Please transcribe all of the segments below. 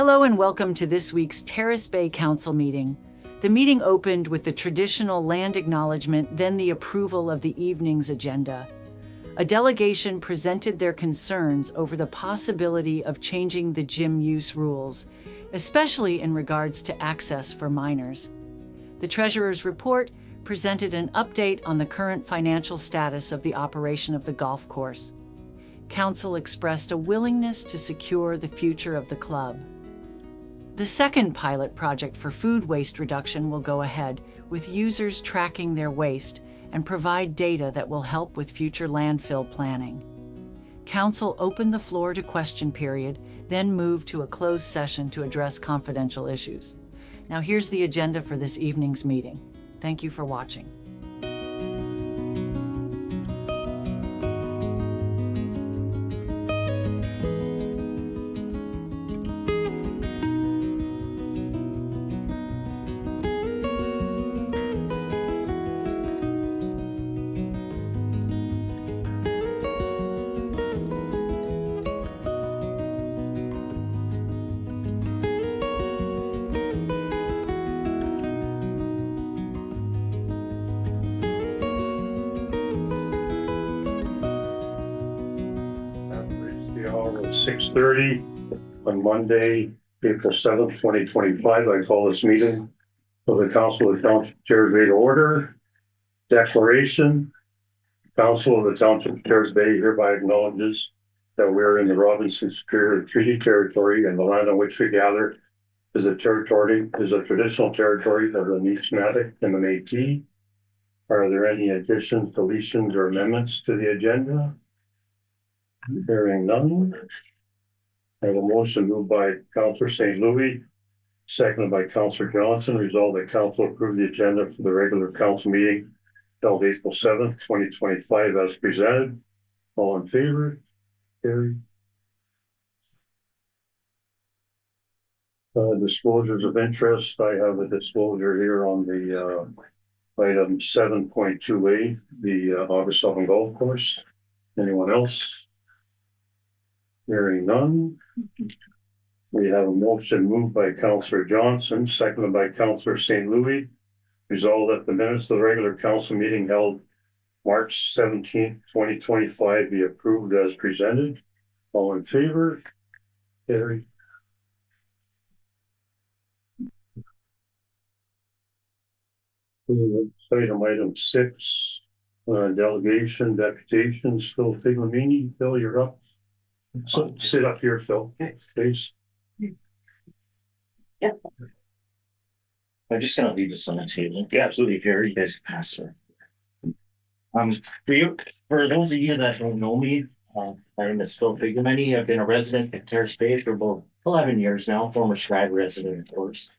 Hello and welcome to this week's Terrace Bay Council meeting. The meeting opened with the traditional land acknowledgement, then the approval of the evening's agenda. A delegation presented their concerns over the possibility of changing the gym use rules, especially in regards to access for minors. The treasurer's report presented an update on the current financial status of the operation of the golf course. Council expressed a willingness to secure the future of the club. The second pilot project for food waste reduction will go ahead, with users tracking their waste and provide data that will help with future landfill planning. Council opened the floor to question period, then moved to a closed session to address confidential issues. Now here's the agenda for this evening's meeting. Thank you for watching. The hour of 6:30 on Monday, April 7th, 2025. I call this meeting of the Council of the Township of Terrace Bay to order. Declaration. Council of the Township of Terrace Bay hereby acknowledges that we are in the Robinson Superior Treaty Territory, and the land on which we gather is a traditional territory of the Nishnawbe and the Métis. Are there any additions, deletions, or amendments to the agenda? Hearing none. I have a motion moved by Councillor St. Louis, seconded by Councillor Johnson. Resolved that Council approve the agenda for the regular council meeting held April 7th, 2025 as presented. All in favor? Carried. Disclosures of interest. I have a disclosure here on the item 7.2A, the August 7 golf course. Anyone else? Hearing none. We have a motion moved by Councillor Johnson, seconded by Councillor St. Louis. Resolved that the minutes of the regular council meeting held March 17th, 2025 be approved as presented. All in favor? Carried. Item 6, delegation, deputations. Phil Figlamini. Phil, you're up. So sit up here, Phil, please. Yeah. I'm just gonna leave this on the table. Yeah, absolutely. Here, you guys can pass her. For those of you that don't know me, my name is Phil Figlamini. I've been a resident at Terrace Bay for about 11 years now, former Scribe resident, of course.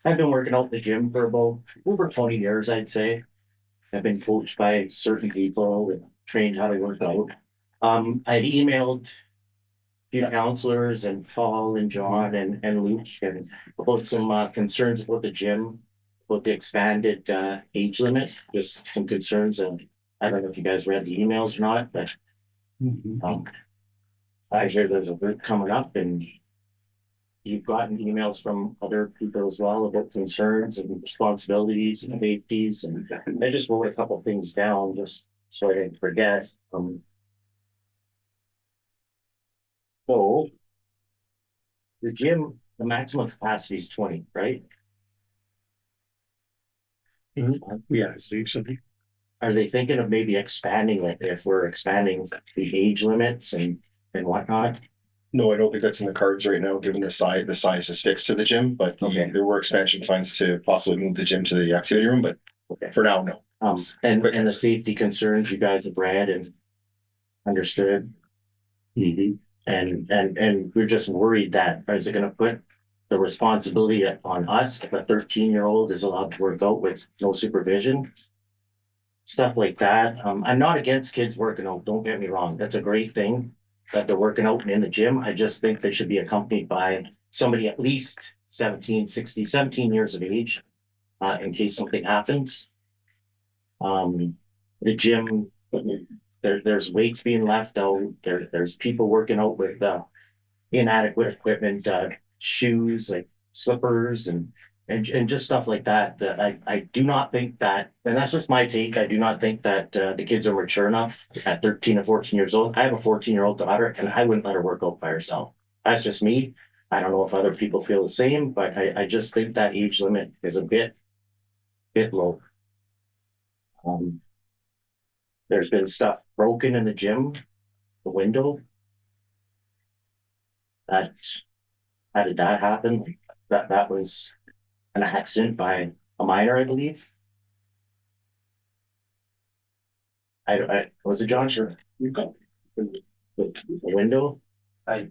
I've been working out the gym for about over 20 years, I'd say. I've been coached by certain people and trained how to work out. I've emailed few counselors and Paul and John and Luke and about some concerns about the gym, about the expanded age limit, just some concerns. And I don't know if you guys read the emails or not, but I hear there's a group coming up and you've gotten emails from other people as well about concerns and responsibilities and safeties. And I just wrote a couple things down just so I didn't forget. So the gym, the maximum capacity is 20, right? Yeah, Steve, something. Are they thinking of maybe expanding it if we're expanding the age limits and whatnot? No, I don't think that's in the cards right now, given the size is fixed to the gym, but there were expansion funds to possibly move the gym to the activity room, but for now, no. And the safety concerns you guys have read and understood. And we're just worried that is it going to put the responsibility on us if a 13-year-old is allowed to work out with no supervision, stuff like that. I'm not against kids working out. Don't get me wrong. That's a great thing that they're working out in the gym. I just think they should be accompanied by somebody at least 17 years of age, in case something happens. The gym, there's weights being left out. There's people working out with inadequate equipment. shoes, like slippers and just stuff like that. That I do not think that, and that's just my take. I do not think that the kids are mature enough at 13 or 14 years old. I have a 14-year-old daughter, and I wouldn't let her work out by herself. That's just me. I don't know if other people feel the same, but I just think that age limit is a bit low. There's been stuff broken in the gym, the window. That How did that happen? That was an accident by a minor, I believe. I was it John? Sure. The window.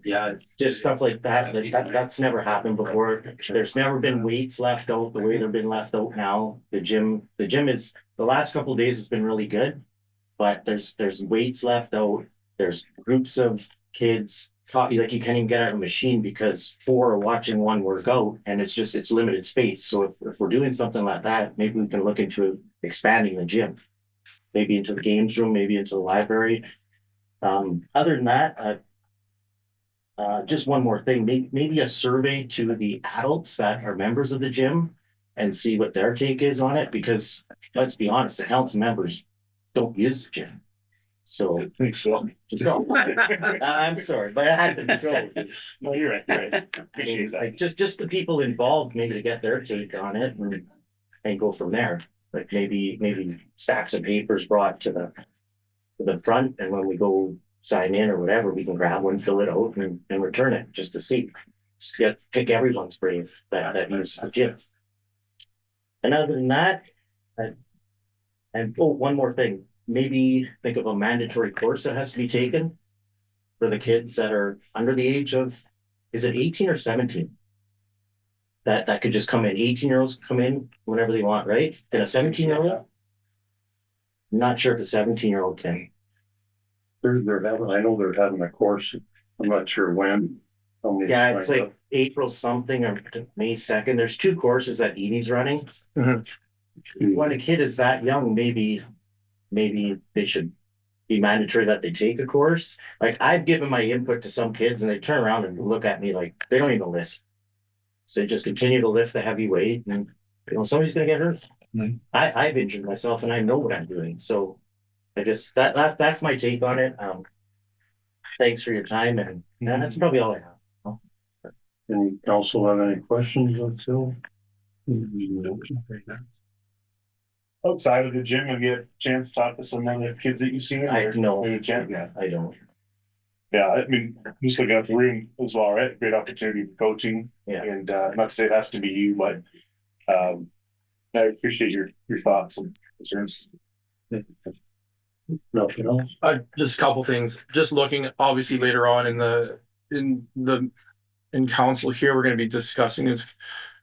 Yeah, Just stuff like that. That's never happened before. There's never been weights left out the way they've been left out now. The gym is the last couple of days has been really good, but there's weights left out. There's groups of kids like you can't even get out of a machine because four are watching one workout and it's limited space. So if we're doing something like that, maybe we can look into expanding the gym, maybe into the games room, maybe into the library. Other than that, just one more thing, maybe a survey to the adults that are members of the gym and see what their take is on it, because let's be honest, the council members don't use the gym. So, I'm sorry, but I had to be so. no, you're right, you're right. Appreciate that. Like just the people involved, maybe to get their take on it and go from there. Like maybe stacks of papers brought to the front, and when we go sign in or whatever, we can grab one, fill it out and return it just to see. Just pick everyone's brave that uses the gym. And other than that, one more thing, maybe think of a mandatory course that has to be taken for the kids that are under the age of, is it 18 or 17? That could just come in. 18-year-olds come in whenever they want, right? And a 17-year-old? I'm not sure if a 17-year-old can. I know they're having a course. I'm not sure when. Yeah, it's like April something or May 2nd. There's 2 courses that Edie's running. When a kid is that young, maybe they should be mandatory that they take a course. Like I've given my input to some kids and they turn around and look at me like they don't even listen. So they just continue to lift the heavy weight and somebody's gonna get hurt. I've injured myself and I know what I'm doing. So I just that's my take on it. Thanks for your time and that's probably all I have. Any council have any questions until? Outside of the gym, have you had a chance to talk to some of the kids that you've seen? I know. Yeah, I don't. yeah, I mean, just looking at the room as well, right? Great opportunity for coaching. Yeah. And not to say it has to be you, but I appreciate your thoughts and concerns. Nothing else? Just a couple things. Just looking, obviously later on in council here, we're going to be discussing is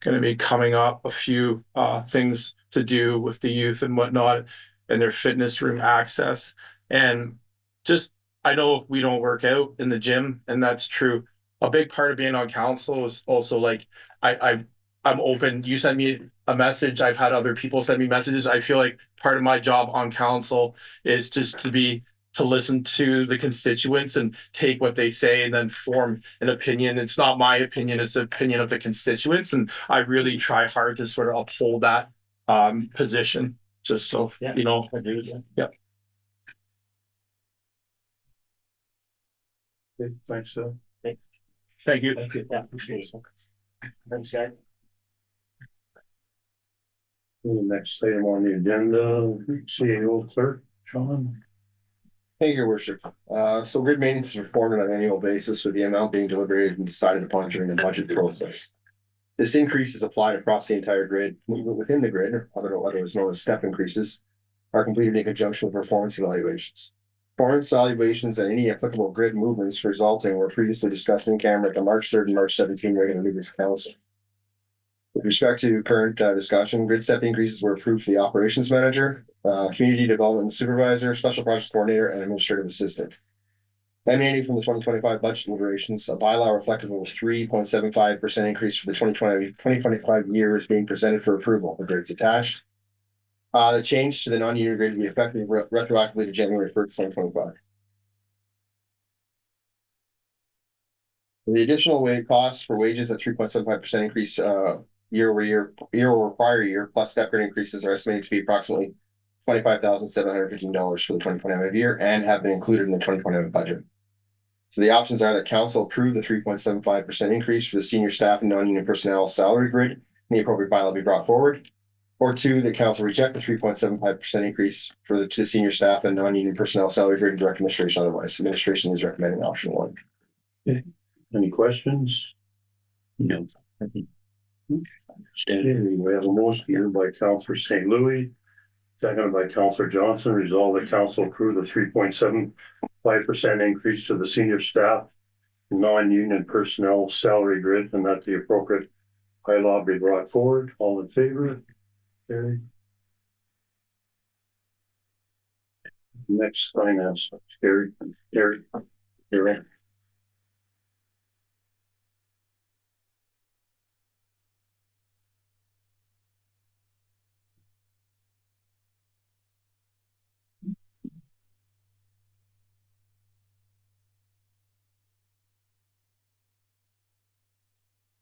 going to be coming up a few things to do with the youth and whatnot and their fitness room access. And just, I know we don't work out in the gym, and that's true. A big part of being on council is also like I'm open. You send me a message. I've had other people send me messages. I feel like part of my job on council is just to listen to the constituents and take what they say and then form an opinion. It's not my opinion, it's the opinion of the constituents. And I really try hard to sort of uphold that position, just so, Yeah. I agree with that. Yeah. Okay, thanks, Phil. Thank you. Thank you. Yeah, appreciate it. Thanks, guys. The next item on the agenda, CAO clerk, Sean. Thank you, your worship. So grid maintenance is performed on an annual basis with the amount being deliberated and decided upon during the budget process. This increase is applied across the entire grid. Movement within the grid, or otherwise known as step increases, are completed in conjunction with performance evaluations. Performance evaluations and any applicable grid movements resulting were previously discussed in camera at the March 3rd and March 17 regular meetings of council. With respect to current discussion, grid step increases were approved for the operations manager, community development supervisor, special projects coordinator, and administrative assistant. Emanating from the 2025 budget deliberations, a bylaw reflective of a 3.75% increase for the 2025 year is being presented for approval. The grids attached. The change to the non-union grid will be effective retroactively to January 1st, 2025. The additional wage costs for wages at 3.75% increase year over prior year, plus step grade increases are estimated to be approximately $25,715 for the 2025 year and have been included in the 2025 budget. So the options are that council approve the 3.75% increase for the senior staff and non-union personnel salary grid, and the appropriate bylaw be brought forward. Or two, the council reject the 3.75% increase for the senior staff and non-union personnel salary grid and direct administration otherwise. Administration is recommending option one. Any questions? No. Okay, we have a motion here by Councillor St. Louis, seconded by Councillor Johnson. Resolve that council approve the 3.75% increase to the senior staff non-union personnel salary grid and that the appropriate bylaw be brought forward. All in favor? Carried. Next finance, Gary.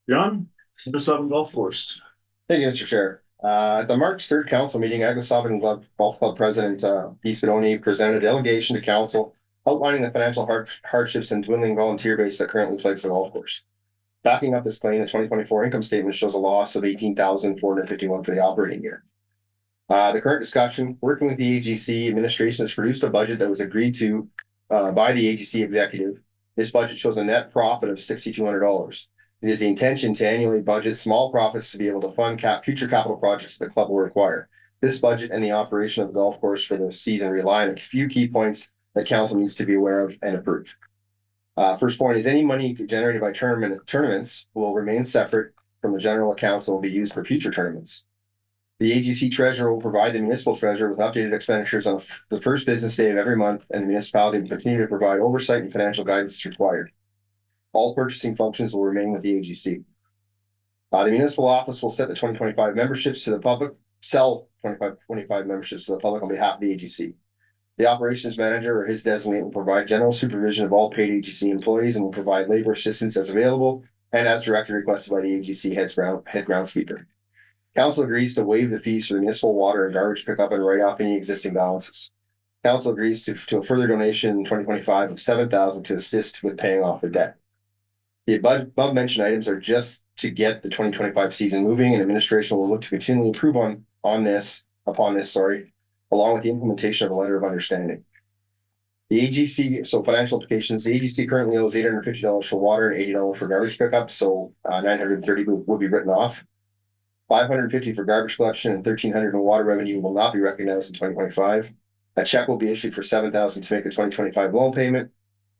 John, Minnesota Golf Course. Thank you, Mr. Chair. At the March 3rd council meeting, Agawam Golf Club President Pete Spadoni presented a delegation to council outlining the financial hardships and dwindling volunteer base that currently plagues the golf course. Backing up this claim, the 2024 income statement shows a loss of $18,451 for the operating year. The current discussion, working with the AGC administration, has produced a budget that was agreed to by the AGC executive. This budget shows a net profit of $6,200. It is the intention to annually budget small profits to be able to fund future capital projects that the club will require. This budget and the operation of the golf course for the season rely on a few key points that council needs to be aware of and approve. First point is any money generated by tournaments will remain separate from the general accounts and will be used for future tournaments. The AGC treasurer will provide the municipal treasurer with updated expenditures on the first business day of every month, and the municipality will continue to provide oversight and financial guidance as required. All purchasing functions will remain with the AGC. The municipal office will set the 2025 memberships to the public, sell 2025 memberships to the public on behalf of the AGC. The operations manager or his designate will provide general supervision of all paid AGC employees and will provide labor assistance as available and as directly requested by the AGC head groundskeeper. Council agrees to waive the fees for the municipal water and garbage pickup and write off any existing balances. Council agrees to a further donation in 2025 of $7,000 to assist with paying off the debt. The above mentioned items are just to get the 2025 season moving, and administration will look to continually improve upon this, along with the implementation of a letter of understanding. The AGC, so financial implications, the AGC currently owes $850 for water and $80 for garbage pickup, so $930 would be written off. $550 for garbage collection and $1,300 in water revenue will not be recognized in 2025. A check will be issued for $7,000 to make the 2025 loan payment.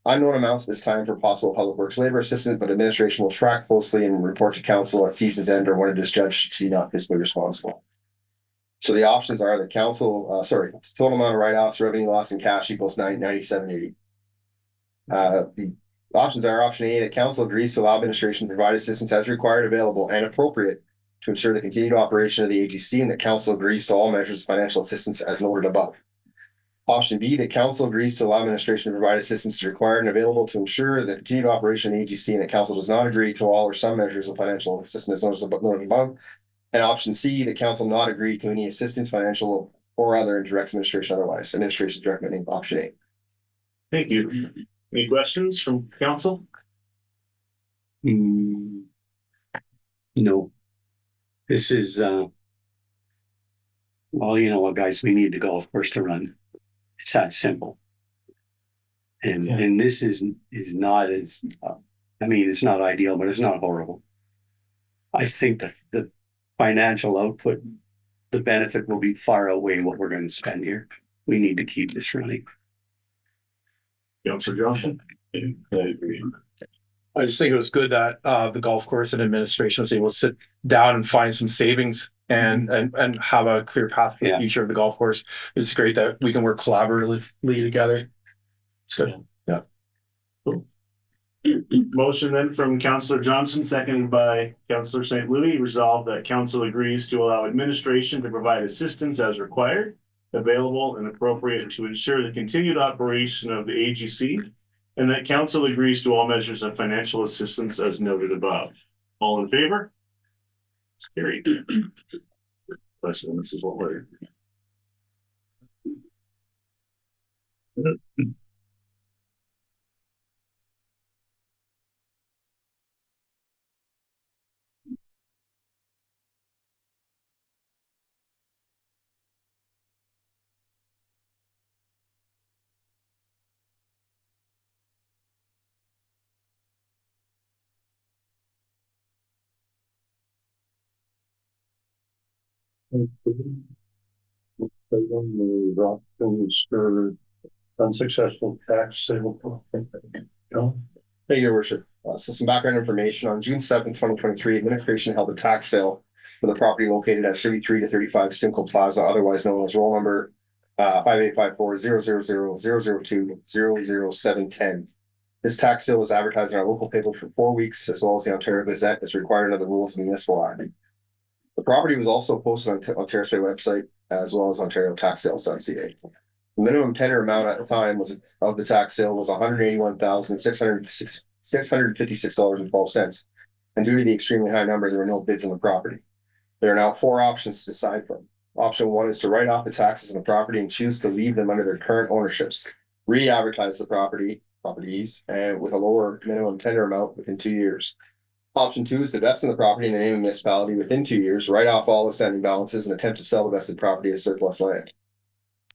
Unknown amounts this time for possible public works labor assistance, but administration will track closely and report to council at season's end or when it is judged to be not fiscally responsible. So the options are the council, total amount of write-offs, revenue loss, and cash equals $97.80. The options are option A, that council agrees to allow administration to provide assistance as required, available, and appropriate to ensure the continued operation of the AGC, and that council agrees to all measures of financial assistance as noted above. Option B, that council agrees to allow administration to provide assistance as required and available to ensure the continued operation of the AGC, and that council does not agree to all or some measures of financial assistance as noted above. And option C, that council not agree to any assistance, financial or other, and directs administration otherwise. Administration is recommending option A. Thank you. Any questions from council? No. This is, well, you know what, guys, we need the golf course to run. It's that simple. And this is not as, it's not ideal, but it's not horrible. I think the financial output, the benefit will be far outweigh what we're going to spend here. We need to keep this running. Councilor Johnson? I agree. I just think it was good that the golf course and administration was able to sit down and find some savings and have a clear path for the future of the golf course. It's great that we can work collaboratively together. So yeah. Cool. Motion then from Councilor Johnson, seconded by Councilor St. Louis, resolved that council agrees to allow administration to provide assistance as required, available, and appropriate to ensure the continued operation of the AGC, and that council agrees to all measures of financial assistance as noted above. All in favor? It's carried. This is what we're. Unsuccessful tax sale. No. Thank you, Your Worship. So some background information. On June 7th, 2023, administration held a tax sale for the property located at 33 to 35 Simcoe Plaza, otherwise known as roll number 5854-000-002-00710. This tax sale was advertised in our local paper for 4 weeks, as well as the Ontario Gazette, as required under the rules of the municipal act. The property was also posted on Terrace website, as well as OntarioTaxSales.ca. The minimum tender amount at the time was of the tax sale was $181,656.12. And due to the extremely high number, there were no bids on the property. There are now 4 options to decide from. Option 1 is to write off the taxes on the property and choose to leave them under their current ownerships, re-advertise the properties, and with a lower minimum tender amount within 2 years. Option 2 is to vest in the property in the name of the municipality within 2 years, write off all the standing balances, and attempt to sell the vested property as surplus land.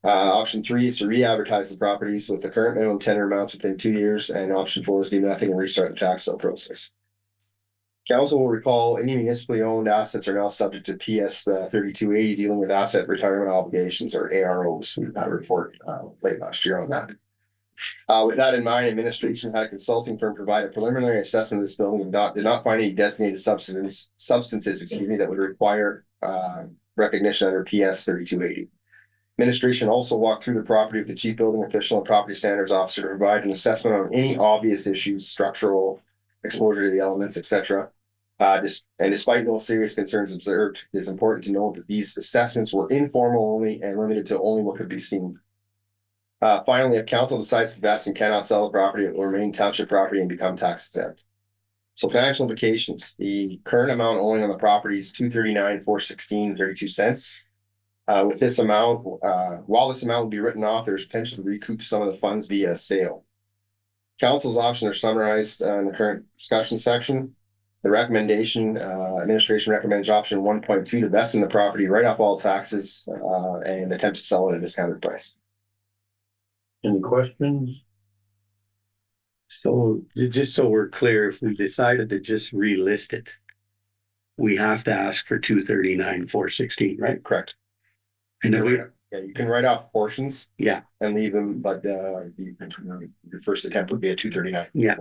Option 3 is to re-advertise the properties with the current minimum tender amounts within 2 years, and option 4 is to do nothing and restart the tax sale process. Council will recall any municipally owned assets are now subject to PS 3280, dealing with asset retirement obligations, or AROs. We had a report late last year on that. With that in mind, administration had a consulting firm provide a preliminary assessment of this building and did not find any designated substances that would require recognition under PS 3280. Administration also walked through the property with the chief building official and property standards officer to provide an assessment on any obvious issues, structural exposure to the elements, etc. And despite no serious concerns observed, it is important to note that these assessments were informal only and limited to only what could be seen. Finally, if council decides to vest and cannot sell the property, it will remain township property and become tax exempt. So financial implications: the current amount owing on the property is $239,416.32. With this amount, while this amount will be written off, there's potential to recoup some of the funds via sale. Council's options are summarized in the current discussion section. The recommendation, administration recommends option 1.2 to vest in the property, write off all taxes, and attempt to sell it at a discounted price. Any questions? So just so we're clear, if we decided to just relist it, we have to ask for 239,416, right? Correct. And if we, Yeah, you can write off portions. Yeah. And leave them, but your first attempt would be at 239. Yeah.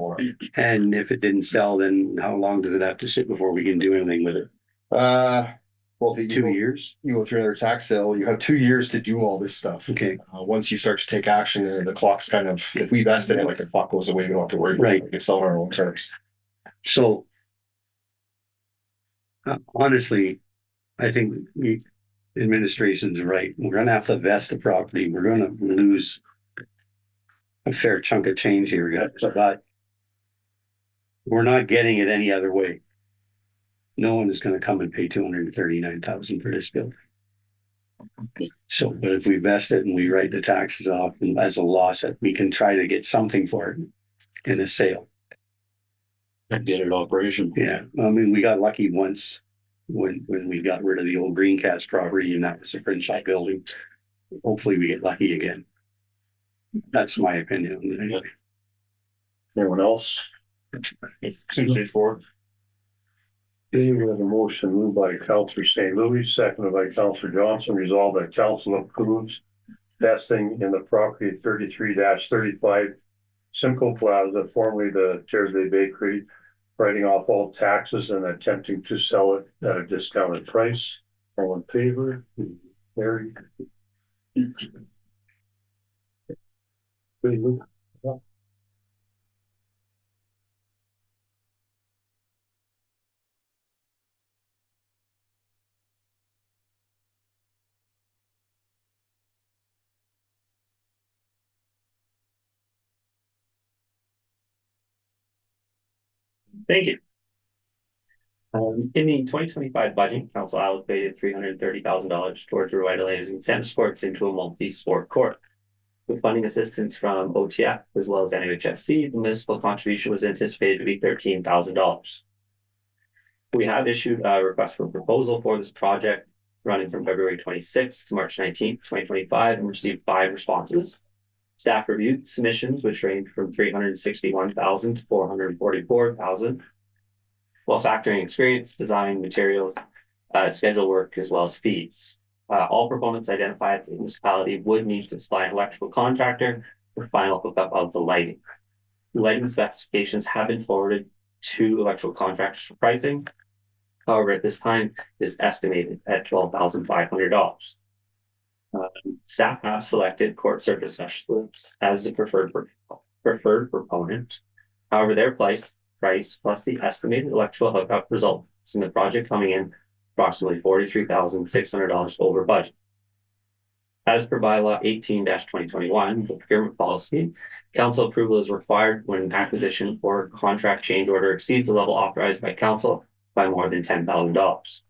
And if it didn't sell, then how long does it have to sit before we can do anything with it? Well, if 2 years? You go through another tax sale, you have 2 years to do all this stuff. Okay. Once you start to take action, the clock's kind of, if we vest in it, like the clock goes away, we don't have to worry about it. We can sell on our own terms. So honestly, I think administration's right. We're gonna have to vest the property. We're gonna lose a fair chunk of change here, guys, but we're not getting it any other way. No one is gonna come and pay $239,000 for this building. So, but if we vest it and we write the taxes off and as a loss, we can try to get something for it in a sale. And get it operation. Yeah, I mean, we got lucky once when we got rid of the old Green Cats property, and that was a print shop building. Hopefully we get lucky again. That's my opinion. Anyone else? Before. Okay, we have a motion moved by Councillor St. Louis, seconded by Councillor Johnson, resolved that council approves vesting in the property 33-35 Simcoe Plaza, formerly the Terrace Bakery, writing off all taxes and attempting to sell it at a discounted price. All in favor? Carried. Thank you. In the 2025 budget, council allocated $330,000 towards revitalizing center sports into a multi-sport court. With funding assistance from OTF as well as NHFC, the municipal contribution was anticipated to be $13,000. We have issued a request for proposal for this project running from February 26th to March 19th, 2025, and received 5 responses. Staff reviewed submissions, which range from $361,000 to $444,000, while factoring experience, design, materials, schedule work, as well as fees. All proponents identified that the municipality would need to supply an electrical contractor for final hookup of the lighting. The lighting specifications have been forwarded to electrical contractors for pricing. However, at this time is estimated at $12,500. Staff have selected court service specialists as the preferred proponent. However, their price plus the estimated electrical hookup results in the project coming in approximately $43,600 over budget. As per bylaw 18-2021, the procurement policy, council approval is required when an acquisition or contract change order exceeds the level authorized by council by more than $10,000.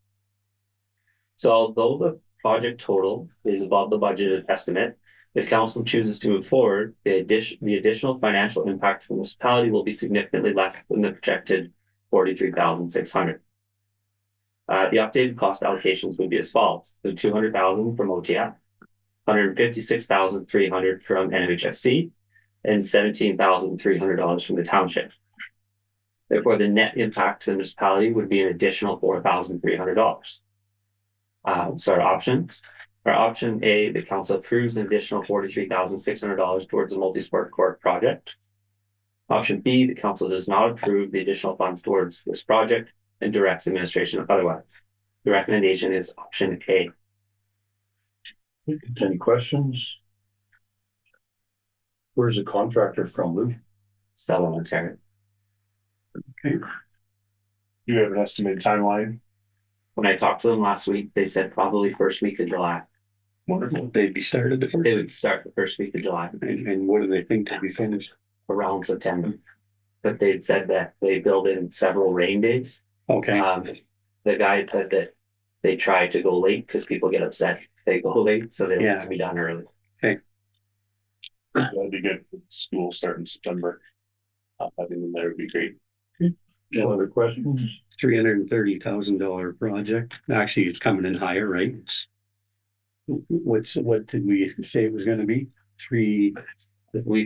So although the project total is above the budgeted estimate, if council chooses to move forward, the additional financial impact to the municipality will be significantly less than the projected $43,600. The updated cost allocations would be as follows: so $200,000 from OTF, $156,300 from NHFC, and $17,300 from the township. Therefore, the net impact to the municipality would be an additional $4,300. So our options are: option A, the council approves an additional $43,600 towards the multi-sport court project. Option B, the council does not approve the additional funds towards this project and directs administration otherwise. The recommendation is option A. Any questions? Where's the contractor from, Lou? Stella, Ontario. Do you have an estimated timeline? When I talked to them last week, they said probably first week of July. Wonderful. They'd be started the first. They would start the first week of July, And what do they think to be finished? around September. But they'd said that they build in several rain days. Okay, The guy said that they try to go late because people get upset if they go late, so they want to be done early. That'd be good. School starting in September. I think that would be great. No other questions? $330,000 project. Actually, it's coming in higher, right? What did we say it was gonna be? We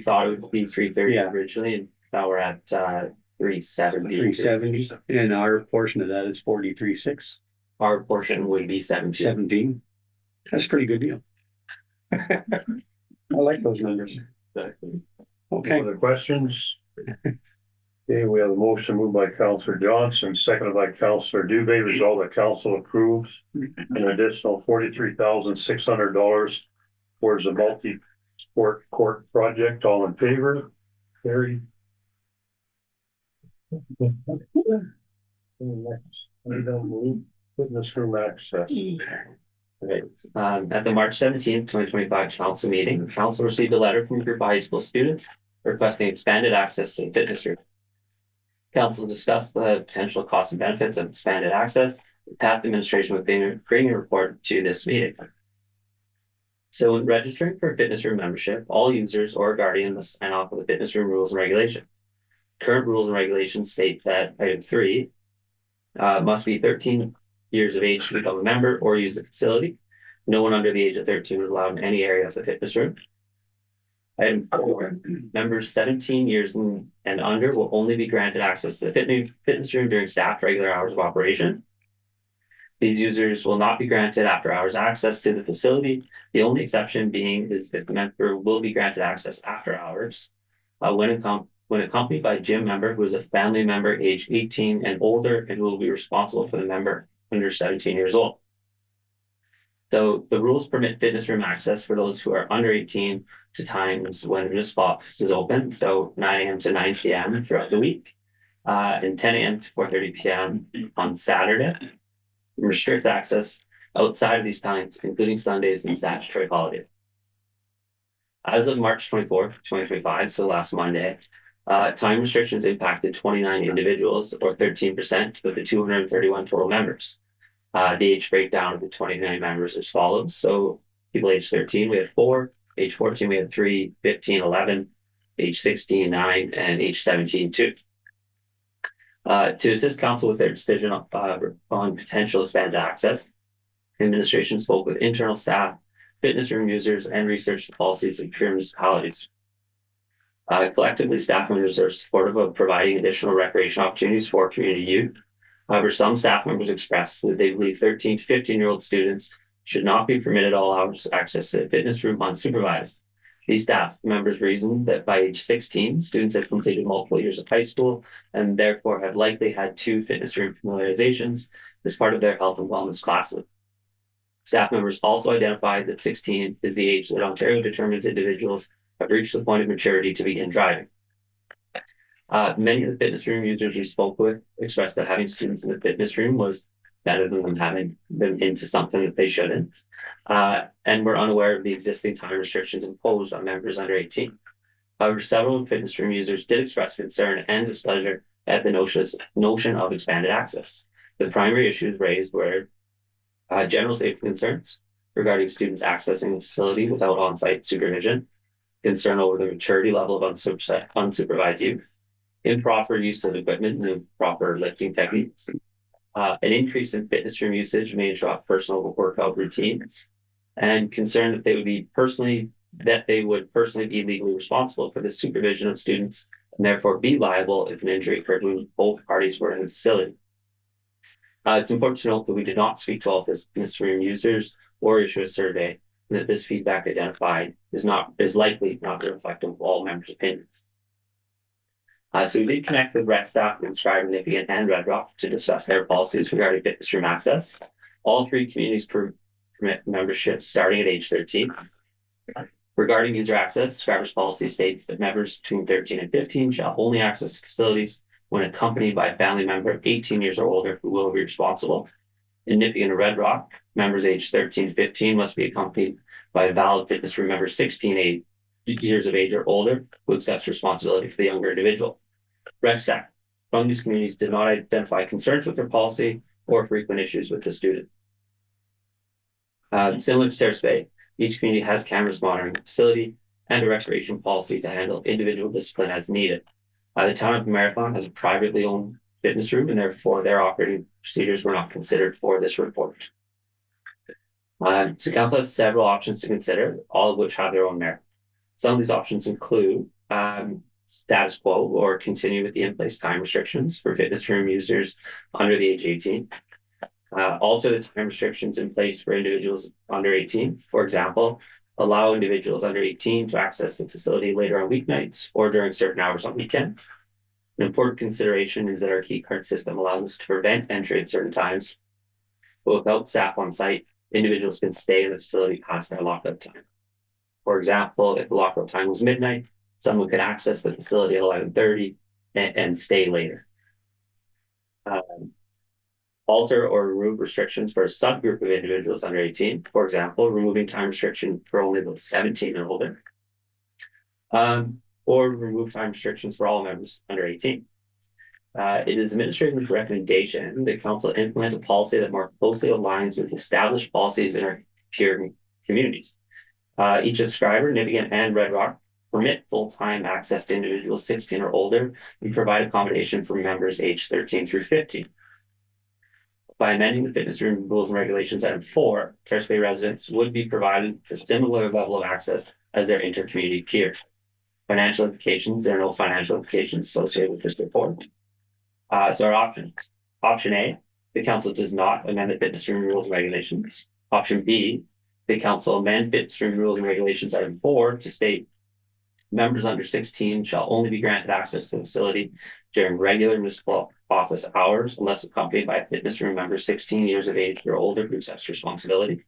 thought it would be 330 Yeah. originally, and now we're at 370. 370, and our portion of that is 43.6. Our portion would be 17. 17. That's a pretty good deal. I like those numbers. Exactly. Okay, No other questions? Okay, we have a motion moved by Councillor Johnson, seconded by Councillor Dubé. Resolved that council approves an additional $43,600 towards the multi-sport court project. All in favor? Carried. Fitness room access. Okay. At the March 17th, 2025 council meeting, council received a letter from a group of high school students requesting expanded access to the fitness room. Council discussed the potential costs and benefits of expanded access. The PATH administration would bring a report to this meeting. So when registering for a fitness room membership, all users or guardian must sign off on the fitness room rules and regulations. Current rules and regulations state that item 3 must be 13 years of age to become a member or use the facility. No one under the age of 13 is allowed in any area of the fitness room. Item 4, members 17 years and under will only be granted access to the fitness room during staffed regular hours of operation. These users will not be granted after hours access to the facility. The only exception being is if the member will be granted access after hours when accompanied by a gym member who is a family member aged 18 and older and who will be responsible for the member under 17 years old. So the rules permit fitness room access for those who are under 18 to times when the municipal office is open, so 9 a.m. to 9 p.m. throughout the week, and 10 a.m. to 4:30 p.m. on Saturday. It restricts access outside of these times, including Sundays and statutory holidays. As of March 24th, 2025, so last Monday, Time restrictions impacted 29 individuals, or 13% of the 231 total members. The age breakdown of the 29 members as follows. So people age 13, we had 4, age 14, we had 3, 15, 11, age 16, 9, and age 17, 2. To assist council with their decision on potential expanded access, administration spoke with internal staff, fitness room users, and researched the policies of pure municipalities. Collectively, staff members are supportive of providing additional recreation opportunities for community youth. However, some staff members expressed that they believe 13 to 15-year-old students should not be permitted all hours access to a fitness room unsupervised. These staff members reasoned that by age 16, students have completed multiple years of high school and therefore have likely had 2 fitness room familiarizations as part of their health and wellness classes. Staff members also identified that 16 is the age that Ontario determines individuals have reached the point of maturity to begin driving. Many of the fitness room users we spoke with expressed that having students in the fitness room was better than them having them into something that they shouldn't, and were unaware of the existing time restrictions imposed on members under 18. However, several fitness room users did express concern and displeasure at the notion of expanded access. The primary issues raised were general safety concerns regarding students accessing the facility without on-site supervision, concern over the maturity level of unsupervised youth, improper use of equipment and improper lifting techniques, an increase in fitness room usage may interrupt personal workout routines, and concern that they would personally be legally responsible for the supervision of students and therefore be liable if an injury occurred when both parties were in the facility. It's important to note that we did not speak to all fitness room users or issue a survey, and that this feedback identified is likely not reflective of all members' opinions. So we did connect with Red staff in Scribe, Nipigon, and Red Rock to discuss their policies regarding fitness room access. All 3 communities permit membership starting at age 13. Regarding user access, Scribe's policy states that members between 13 and 15 shall only access facilities when accompanied by a family member of 18 years or older who will be responsible. In Nipigon and Red Rock, members aged 13 to 15 must be accompanied by a valid fitness room member 16 years of age or older who accepts responsibility for the younger individual. RecStaff from these communities did not identify concerns with their policy or frequent issues with the student. Similar to Terrace Bay, each community has cameras monitoring the facility and a restoration policy to handle individual discipline as needed. The town of Marathon has a privately owned fitness room, and therefore their operating procedures were not considered for this report. So council has several options to consider, all of which have their own merit. Some of these options include status quo or continue with the in-place time restrictions for fitness room users under the age 18. Alter the time restrictions in place for individuals under 18. For example, allow individuals under 18 to access the facility later on weeknights or during certain hours on weekends. An important consideration is that our key card system allows us to prevent entry at certain times, but without staff on site, individuals can stay in the facility past their lockout time. For example, if the lockout time was midnight, someone could access the facility at 11:30 and stay later. Alter or remove restrictions for a subgroup of individuals under 18. For example, removing time restriction for only those 17 and older. Or remove time restrictions for all members under 18. It is administration's recommendation that council implement a policy that more closely aligns with established policies in our peer communities. Each subscriber, Nipigon and Red Rock, permit full-time access to individuals 16 or older and provide accommodation for members aged 13 through 15. By amending the fitness room rules and regulations item 4, Terrace Bay residents would be provided a similar level of access as their inter-community peers. Financial implications, there are no financial implications associated with this report. So our options. Option A, the council does not amend the fitness room rules and regulations. Option B, the council amend fitness room rules and regulations item 4 to state members under 16 shall only be granted access to the facility during regular municipal office hours unless accompanied by a fitness room member 16 years of age or older who accepts responsibility.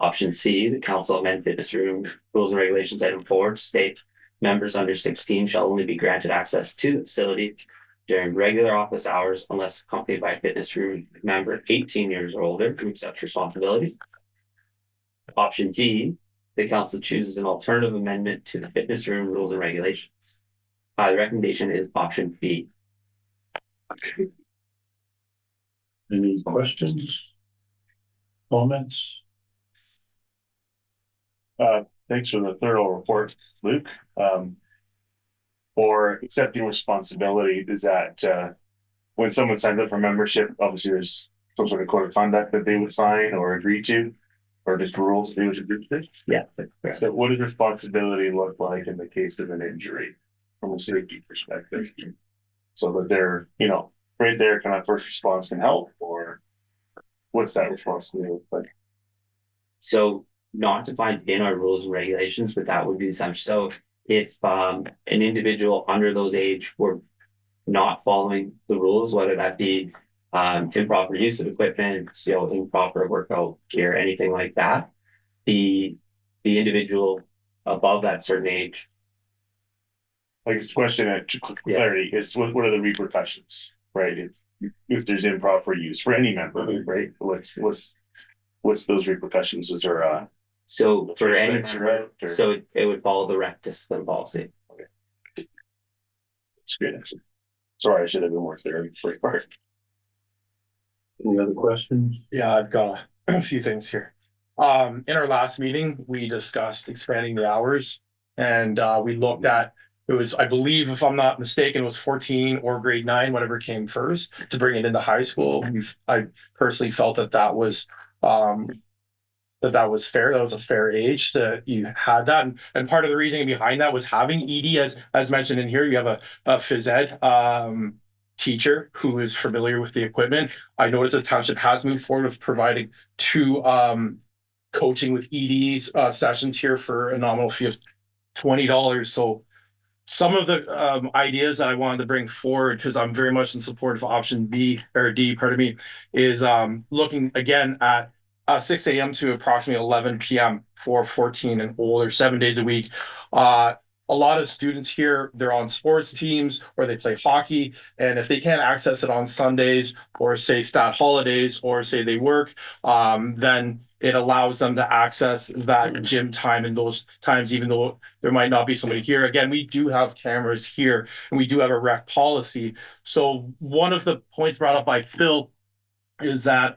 Option C, the council amend fitness room rules and regulations item 4 to state members under 16 shall only be granted access to the facility during regular office hours unless accompanied by a fitness room member 18 years or older who accepts responsibility. Option D, the council chooses an alternative amendment to the fitness room rules and regulations. The recommendation is option B. Any questions? Comments? Thanks for the thorough report, Luke. For accepting responsibility, is that, when someone signs up for membership, obviously there's some sort of code of conduct that they would sign or agree to, or just rules they would agree to? Yeah, that's correct. So what does responsibility look like in the case of an injury from a safety perspective? So that they're, right there, kind of first response can help, or what's that responsibility look like? So not defined in our rules and regulations, but that would be the assumption. So if an individual under those age were not following the rules, whether that be improper use of equipment, improper workout gear, anything like that, the individual above that certain age. I guess the question at clarity is what are the repercussions, right? If there's improper use for any member, right? What's those repercussions? Is there So for any, or? so it would follow the rec discipline policy. That's a great answer. Sorry, I should have been more clear in the first part. Any other questions? Yeah, I've got a few things here. In our last meeting, we discussed expanding the hours, and we looked at, it was, I believe, if I'm not mistaken, it was 14 or grade 9, whatever came first, to bring it into high school. I personally felt that was that was fair. That was a fair age that you had that, and part of the reasoning behind that was having ED, as mentioned in here. You have a phys ed teacher who is familiar with the equipment. I noticed the township has moved forward with providing 2 coaching with ED sessions here for a nominal fee of $20. So some of the ideas that I wanted to bring forward, because I'm very much in support of option B or D, pardon me, is looking again at 6 a.m. to approximately 11 p.m. for 14 and older, 7 days a week. A lot of students here, they're on sports teams or they play hockey. And if they can't access it on Sundays or say stat holidays or say they work, then it allows them to access that gym time in those times, even though there might not be somebody here. Again, we do have cameras here and we do have a rec policy. So one of the points brought up by Phil is that,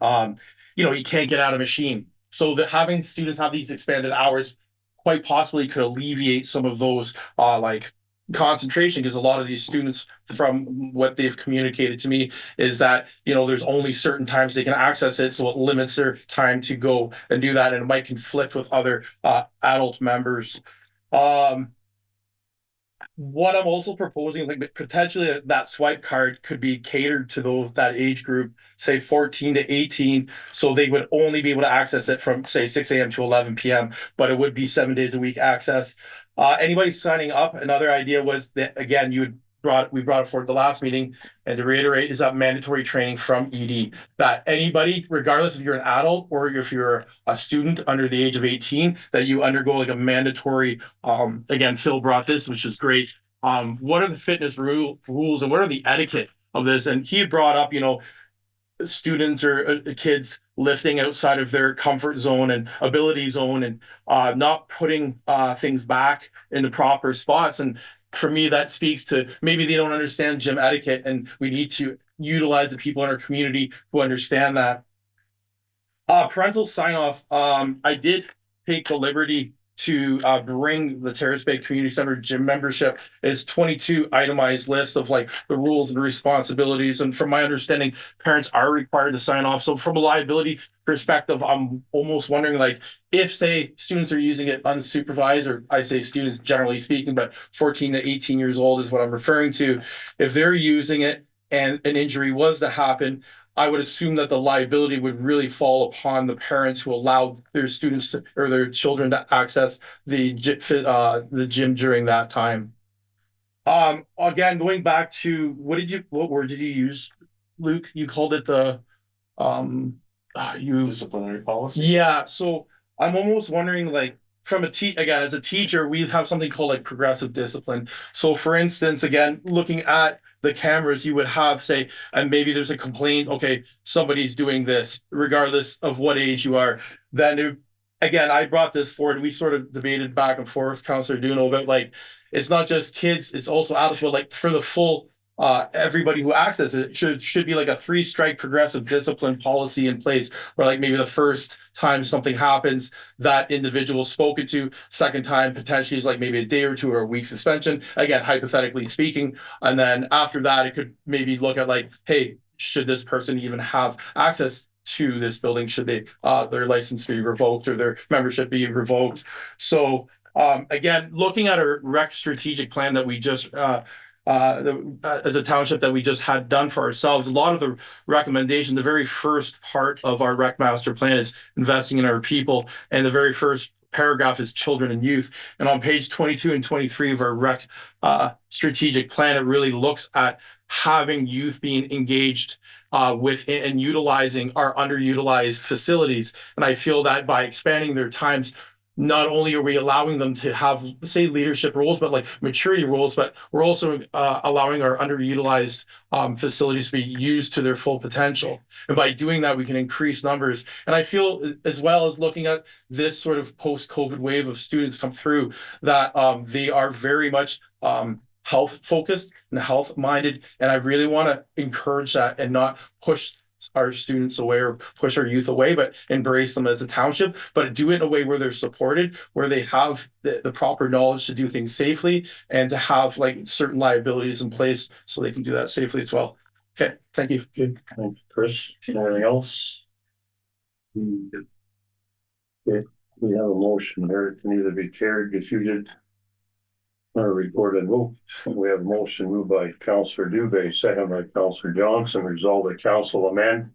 you can't get out of machine. So that having students have these expanded hours quite possibly could alleviate some of those like concentration, because a lot of these students, from what they've communicated to me, is that there's only certain times they can access it, so it limits their time to go and do that, and it might conflict with other adult members. What I'm also proposing, like potentially that swipe card could be catered to that age group, say 14 to 18, so they would only be able to access it from say 6 a.m. to 11 p.m., but it would be 7 days a week access. Anybody signing up, another idea was that, again, we brought it forward at the last meeting, and to reiterate, is that mandatory training from ED, that anybody, regardless if you're an adult or if you're a student under the age of 18, that you undergo like a mandatory, again, Phil brought this, which is great. What are the fitness rules and what are the etiquette of this? And he brought up, students or kids lifting outside of their comfort zone and ability zone, and not putting things back in the proper spots. And for me, that speaks to maybe they don't understand gym etiquette, and we need to utilize the people in our community who understand that. Parental sign off. I did take the liberty to bring the Terrace Bay Community Center gym membership is 22 itemized list of like the rules and responsibilities. And from my understanding, parents are required to sign off. So from a liability perspective, I'm almost wondering, like, if say students are using it unsupervised, or I say students generally speaking, but 14 to 18 years old is what I'm referring to. If they're using it and an injury was to happen, I would assume that the liability would really fall upon the parents who allowed their students or their children to access the gym during that time. Again, going back to what word did you use, Luke? You called it the Disciplinary policy. Yeah, so I'm almost wondering, like, from again, as a teacher, we have something called like progressive discipline. So for instance, again, looking at the cameras, you would have, say, and maybe there's a complaint, okay, somebody's doing this, regardless of what age you are, then again, I brought this forward. We sort of debated back and forth, Councillor Duno, about like it's not just kids, it's also adults, but like for the full everybody who accesses it should be like a 3-strike progressive discipline policy in place where like maybe the first time something happens, that individual spoken to, second time potentially is like maybe a day or two or a week suspension, again hypothetically speaking, and then after that it could maybe look at like, hey, should this person even have access to this building? Should they their license be revoked or their membership be revoked? So again, looking at our rec strategic plan that we just as a township that we just had done for ourselves, a lot of the recommendation, the very first part of our rec master plan is investing in our people, and the very first paragraph is children and youth. And on page 22 and 23 of our rec strategic plan, it really looks at having youth being engaged with and utilizing our underutilized facilities. And I feel that by expanding their times, not only are we allowing them to have, say, leadership roles, but like maturity roles, but we're also allowing our underutilized facilities to be used to their full potential. And by doing that, we can increase numbers. And I feel, as well as looking at this sort of post-COVID wave of students come through, that they are very much health focused and health minded. And I really want to encourage that and not push our students away or push our youth away, but embrace them as a township, but do it in a way where they're supported, where they have the proper knowledge to do things safely and to have like certain liabilities in place so they can do that safely as well. Okay, thank you. Good. Thanks, Chris. Anything else? Okay, we have a motion there. It can either be carried, defeated, or recorded vote. We have a motion moved by Councillor Dubé, second by Councillor Johnson, resolve that council amend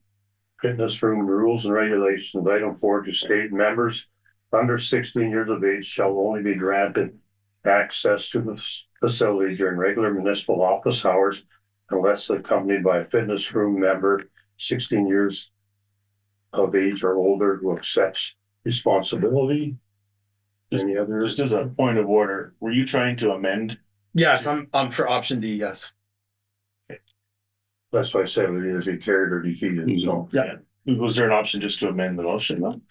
fitness room rules and regulations, item 4, to state members under 16 years of age shall only be granted access to the facility during regular municipal office hours unless accompanied by a fitness room member 16 years of age or older who accepts responsibility. Any other? Just as a point of order, were you trying to amend? Yes, I'm for option D, yes. That's why I said it would either be carried or defeated, so. Yeah. Was there an option just to amend the motion? No.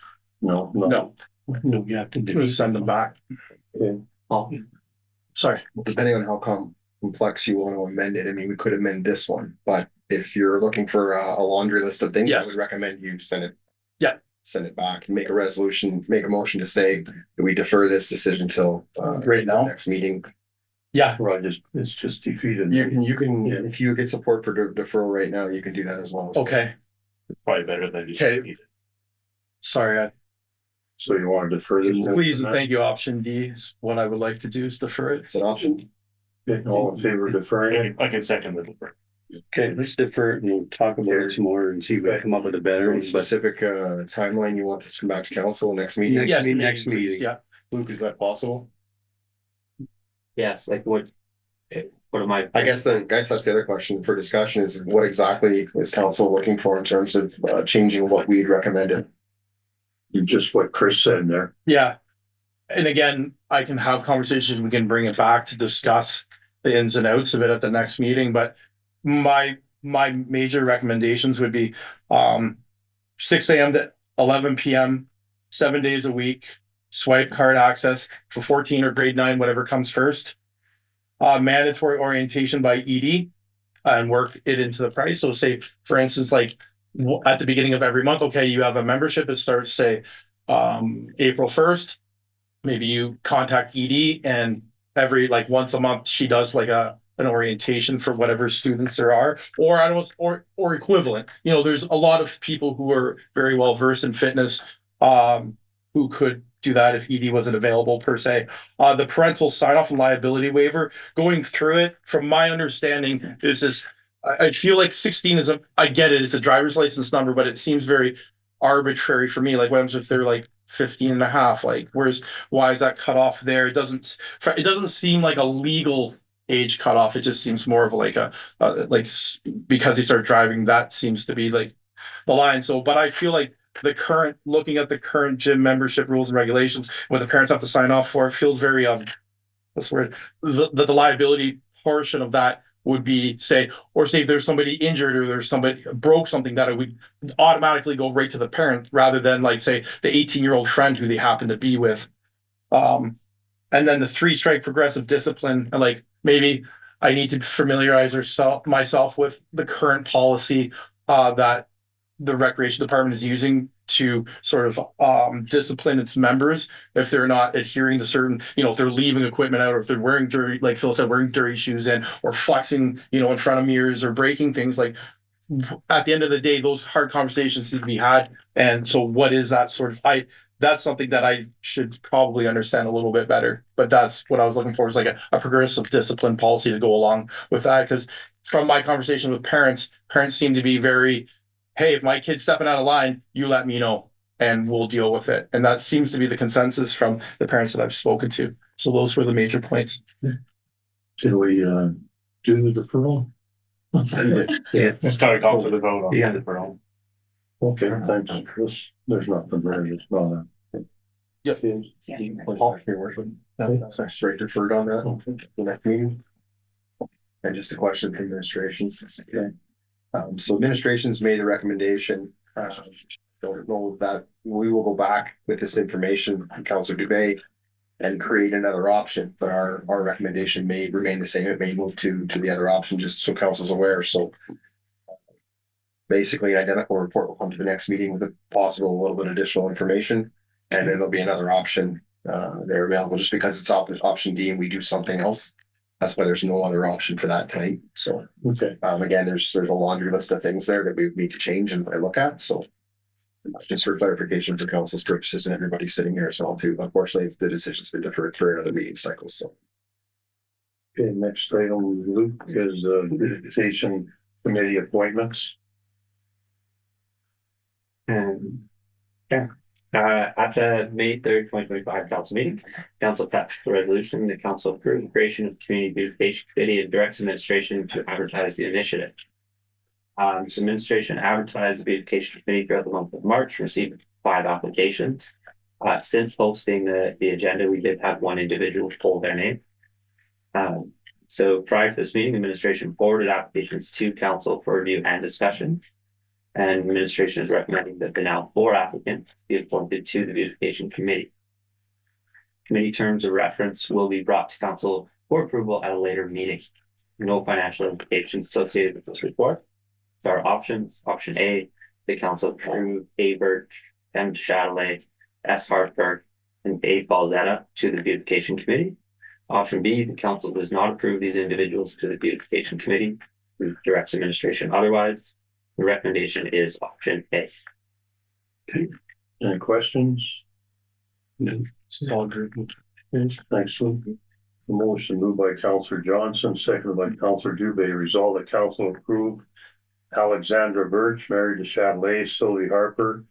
No. No, you have to do. Just send them back. Okay. Oh, Sorry. Depending on how complex you want to amend it, I mean, we could amend this one, but if you're looking for a laundry list of things, I Yes. would recommend you send it. Yeah. Send it back and make a resolution, make a motion to say that we defer this decision till Right now? next meeting. Yeah, Right, it's just defeated. You can, Yeah. if you get support for deferral right now, you can do that as well. So okay. Probably better than just. Okay. Sorry, So you want to defer this? please and thank you. Option D is what I would like to do, is defer it. it's an option. All in favor of deferring it? I can second the defer. Okay, let's defer it and we'll talk about it some more and see if we can come up with a better. Any specific timeline you want this to come back to council next meeting? Next Yes, meeting, next meeting. Yeah. Luke, is that possible? yes, like what am I? I guess that's the other question for discussion is what exactly is council looking for in terms of changing what we'd recommended? Just what Chris said there. Yeah. And again, I can have conversations, we can bring it back to discuss the ins and outs of it at the next meeting, but my major recommendations would be 6 a.m. to 11 p.m., 7 days a week, swipe card access for 14 or grade 9, whatever comes first. Mandatory orientation by ED and work it into the price. So say, for instance, like at the beginning of every month, okay, you have a membership, it starts say April 1st. Maybe you contact ED and every like once a month she does like an orientation for whatever students there are, or I don't know, or equivalent. You know, there's a lot of people who are very well versed in fitness who could do that if ED wasn't available per se. The parental sign-off and liability waiver, going through it, from my understanding, is this. I feel like 16 is I get it, it's a driver's license number, but it seems very arbitrary for me. Like, what happens if they're like 15 and a half? Like, why is that cut off there? It doesn't seem like a legal age cutoff. It just seems more of like because they start driving, that seems to be like the line. So, but I feel like looking at the current gym membership rules and regulations, what the parents have to sign off for, it feels very what's the word? The liability portion of that would be say if there's somebody injured or there's somebody broke something, that it would automatically go right to the parent rather than like say the 18-year-old friend who they happen to be with. And then the 3-strike progressive discipline, and like maybe I need to familiarize myself with the current policy that the recreation department is using to sort of discipline its members if they're not adhering to certain, if they're leaving equipment out, or if they're wearing dirty, like Phil said, wearing dirty shoes in, or flexing, in front of mirrors or breaking things. Like at the end of the day, those hard conversations need to be had. And so what is that sort of, that's something that I should probably understand a little bit better. But that's what I was looking for, is like a progressive discipline policy to go along with that. Because from my conversation with parents seem to be very, hey, if my kid's stepping out of line, you let me know and we'll deal with it. And that seems to be the consensus from the parents that I've spoken to. So those were the major points. Should we do the deferral? Yeah. Just gotta call for the vote on Yeah. the deferral. Okay, thanks, Chris. There's nothing there, it's not a. Yeah. Paul, your worship, that's straight deferred on that, the next meeting. And just a question for administration. Okay. So administration's made a recommendation, don't know that we will go back with this information, Councilor Dubé, and create another option, but our recommendation may remain the same. It may move to the other option, just so council's aware. So basically, an identical report will come to the next meeting with a possible little bit additional information, and then there'll be another option there available. Just because it's option D and we do something else, that's why there's no other option for that tonight. So Okay. again, there's a laundry list of things there that we need to change and look at. So just for clarification for council's purposes and everybody sitting here as well too. Unfortunately, the decision's been deferred for another meeting cycle. So Okay, next item, Luke, is beautification committee appointments. At the May 3rd, 2025 council meeting, council passed the resolution. The council approved the creation of the community beautification committee and directs administration to advertise the initiative. So administration advertised the beautification committee throughout the month of March, received 5 applications. Since posting the agenda, we did have 1 individual pull their name. So prior to this meeting, administration forwarded applications to council for review and discussion. And administration is recommending that the now 4 applicants be appointed to the beautification committee. Committee terms of reference will be brought to council for approval at a later meeting. No financial implications associated with this report. So our options: option A, the council approve A. Birch, M. Chatelet, S. Hartberg, and A. Falzetta to the beautification committee. Option B, the council does not approve these individuals to the beautification committee, who directs administration otherwise. The recommendation is option A. Any questions? No. All good. Thanks, Luke. The motion moved by Councillor Johnson, seconded by Councillor Dubé. Resolve that council approve Alexandra Birch, married to Chatelet, Sylvie Harper,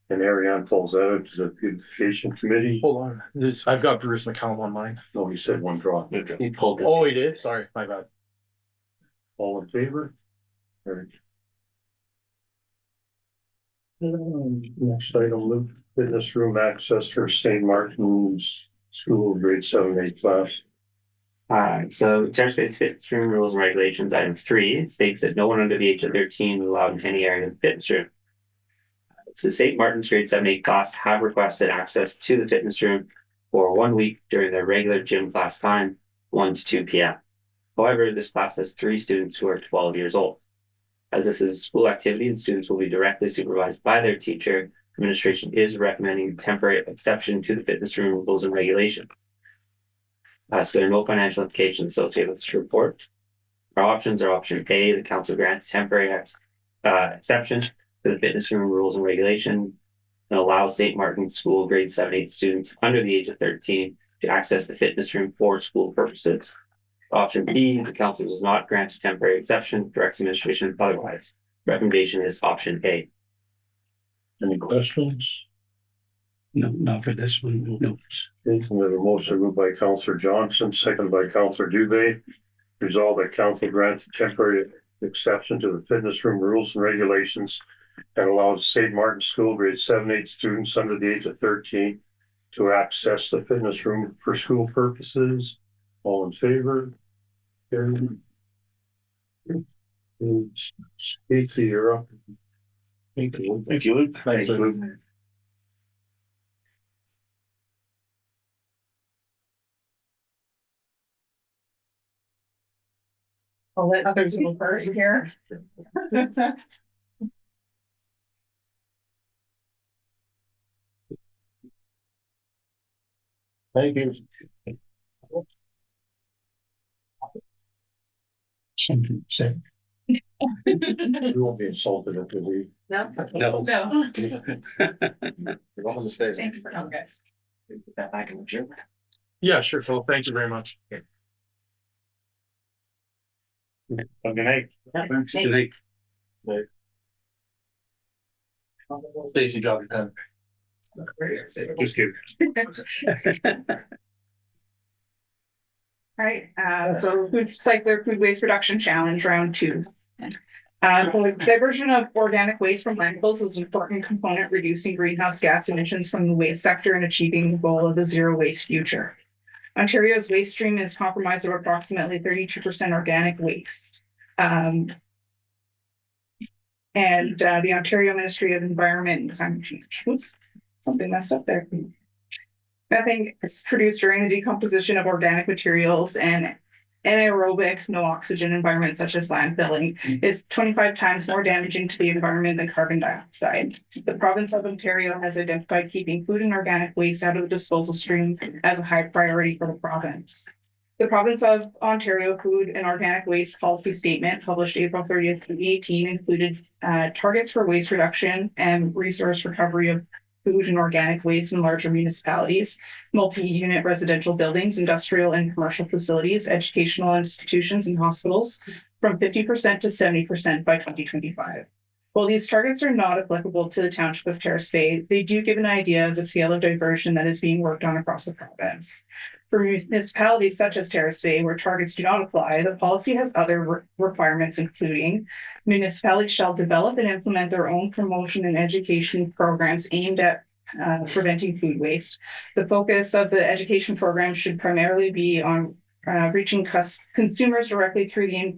and Ariane Falzetta to the beautification committee. Hold on. I've got Bruce McCallum on mine. No, he said one draw. He pulled it. Oh, he did? Sorry, my bad. All in favor? Carried. Next item, Luke, fitness room access for St. Martin's School grade 7-8 class. So Terrace fitness room rules and regulations, item 3 states that no one under the age of 13 is allowed in any area of the fitness room. So St. Martin's grade 7-8 class have requested access to the fitness room for 1 week during their regular gym class time, 1 to 2 p.m. However, this class has 3 students who are 12 years old. As this is a school activity and students will be directly supervised by their teacher, administration is recommending temporary exception to the fitness room rules and regulations. So there are no financial implications associated with this report. Our options are option A, the council grants temporary exception to the fitness room rules and regulations and allows St. Martin's School grade 7-8 students under the age of 13 to access the fitness room for school purposes. Option B, the council does not grant a temporary exception, directs administration otherwise. Recommendation is option A. Any questions? No, not for this one. No. Okay, we have a motion moved by Councillor Johnson, seconded by Councillor Dubé. Resolve that council grants a temporary exception to the fitness room rules and regulations and allows St. Martin's School grade 7-8 students under the age of 13 to access the fitness room for school purposes. All in favor? Carried. Casey, you're up. Thank you. Thank you. Thanks, Luke. I'll let others go first here. Thank you. You won't be insulted if you leave. No. No. No. You're welcome to stay. Thank you for coming, guys. Put that back in the gym. Yeah, sure, Phil. Thank you very much. Good night. Good night. Stacy, drop your pen. Just kidding. All right, so food cycler food waste reduction challenge round 2. The diversion of organic waste from landfills is an important component reducing greenhouse gas emissions from the waste sector and achieving the goal of a zero waste future. Ontario's waste stream is comprised of approximately 32% organic waste. And the Ontario Ministry of Environment and Climate Change. Oops, something messed up there. Methane is produced during the decomposition of organic materials, and anaerobic, no oxygen environments such as landfilling is 25 times more damaging to the environment than carbon dioxide. The province of Ontario has identified keeping food and organic waste out of the disposal stream as a high priority for the province. The Province of Ontario Food and Organic Waste Policy Statement, published April 30th, 2018, included targets for waste reduction and resource recovery of food and organic waste in larger municipalities, multi-unit residential buildings, industrial and commercial facilities, educational institutions, and hospitals from 50% to 70% by 2025. While these targets are not applicable to the township of Terrace Bay, they do give an idea of the scale of diversion that is being worked on across the province. For municipalities such as Terrace Bay, where targets do not apply, the policy has other requirements, including municipalities shall develop and implement their own promotion and education programs aimed at preventing food waste. The focus of the education program should primarily be on reaching consumers directly through the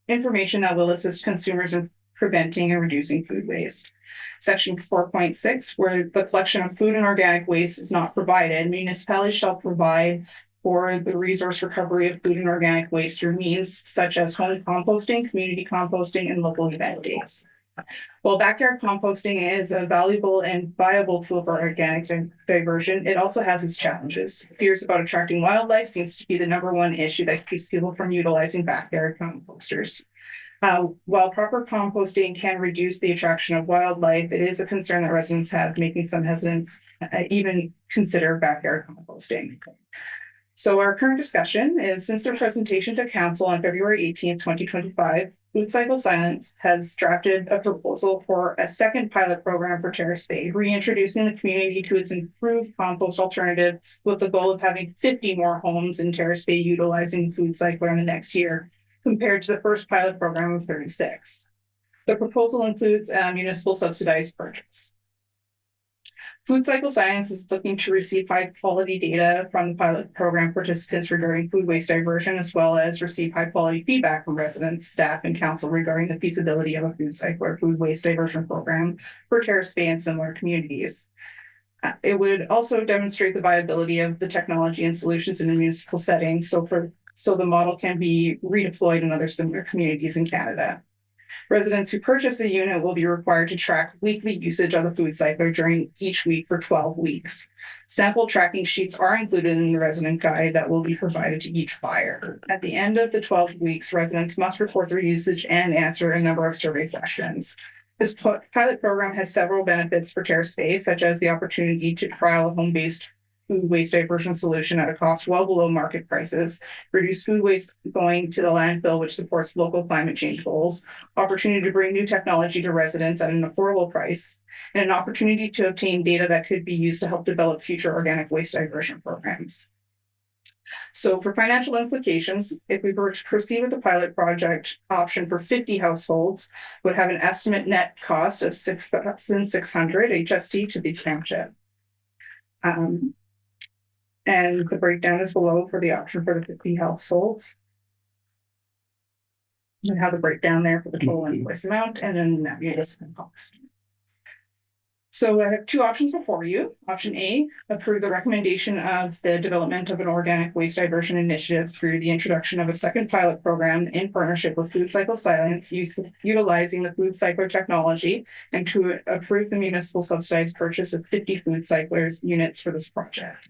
information that will assist consumers in preventing and reducing food waste. Section 4.6, where the collection of food and organic waste is not provided, municipalities shall provide for the resource recovery of food and organic waste through means such as home composting, community composting, and local event days. While backyard composting is a valuable and viable tool for organic diversion, it also has its challenges. Fears about attracting wildlife seems to be the #1 issue that keeps people from utilizing backyard composters. While proper composting can reduce the attraction of wildlife, it is a concern that residents have, making some hesitant even consider backyard composting. So our current discussion is, since their presentation to council on February 18th, 2025, Food Cycle Science has drafted a proposal for a second pilot program for Terrace Bay, reintroducing the community to its improved compost alternative with the goal of having 50 more homes in Terrace Bay utilizing Food Cycler in the next year, compared to the first pilot program of 36. The proposal includes a municipal subsidized purchase. Food Cycle Science is looking to receive high-quality data from the pilot program participants regarding food waste diversion, as well as receive high-quality feedback from residents, staff, and council regarding the feasibility of a food cycle or food waste diversion program for Terrace Bay and similar communities. It would also demonstrate the viability of the technology and solutions in a municipal setting, so the model can be redeployed in other similar communities in Canada. Residents who purchase a unit will be required to track weekly usage of the food cycler during each week for 12 weeks. Sample tracking sheets are included in the resident guide that will be provided to each buyer. At the end of the 12 weeks, residents must report their usage and answer a number of survey questions. This pilot program has several benefits for Terrace Bay, such as the opportunity to trial a home-based food waste diversion solution at a cost well below market prices, reduce food waste going to the landfill, which supports local climate change goals, opportunity to bring new technology to residents at an affordable price, and an opportunity to obtain data that could be used to help develop future organic waste diversion programs. So for financial implications, if we were to proceed with the pilot project option for 50 households, would have an estimate net cost of $6,600 HST to the township. And the breakdown is below for the option for the 50 households. and have the breakdown there for the total invoice amount and then that municipal cost. So I have two options before you. Option A, approve the recommendation of the development of an organic waste diversion initiative through the introduction of a second pilot program in partnership with Food Cycle Science, utilizing the food cycler technology, and to approve the municipal subsidized purchase of 50 food cyclers units for this project.